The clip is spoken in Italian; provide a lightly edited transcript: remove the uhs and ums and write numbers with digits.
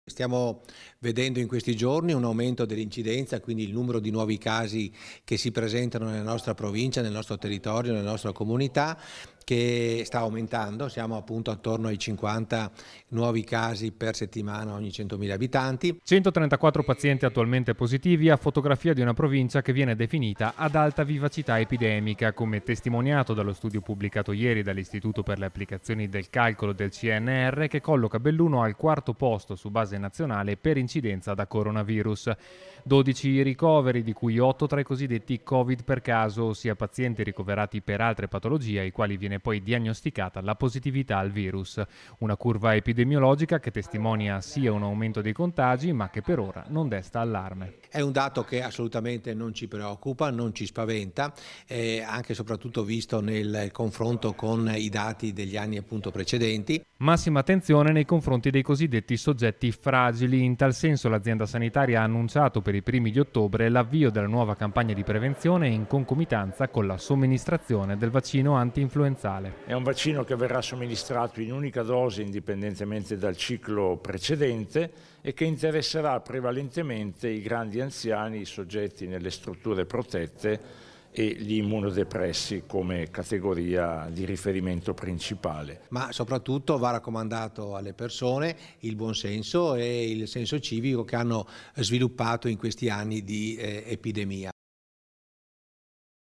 Stiamo vedendo in questi giorni un aumento dell'incidenza, quindi il numero di nuovi casi che si presentano nella nostra provincia, nel nostro territorio, nella nostra comunità, che sta aumentando. Siamo appunto attorno ai 50 nuovi casi per settimana ogni 100.000 abitanti. 134 pazienti attualmente positivi, a fotografia di una provincia che viene definita ad alta vivacità epidemica, come testimoniato dallo studio pubblicato ieri dall'Istituto per le applicazioni del calcolo del CNR, che colloca Belluno al quarto posto su base nazionale per incidenza da coronavirus. 12 i ricoveri, di cui 8 tra i cosiddetti Covid per caso, ossia pazienti ricoverati per altre patologie ai quali viene poi diagnosticata la positività al virus. Una curva epidemiologica che testimonia sia un aumento dei contagi, ma che per ora non desta allarme. È un dato che assolutamente non ci preoccupa, non ci spaventa, anche e soprattutto visto nel confronto con i dati degli anni appunto precedenti. Massima attenzione nei confronti dei cosiddetti soggetti fragili. In tal senso l'azienda sanitaria ha annunciato per i primi di ottobre l'avvio della nuova campagna di prevenzione in concomitanza con la somministrazione del vaccino anti-influenzale. È un vaccino che verrà somministrato in unica dose indipendentemente dal ciclo precedente e che interesserà prevalentemente i grandi anziani, i soggetti nelle strutture protette e gli immunodepressi come categoria di riferimento principale. Ma soprattutto va raccomandato alle persone il buonsenso e il senso civico che hanno sviluppato in questi anni di epidemia.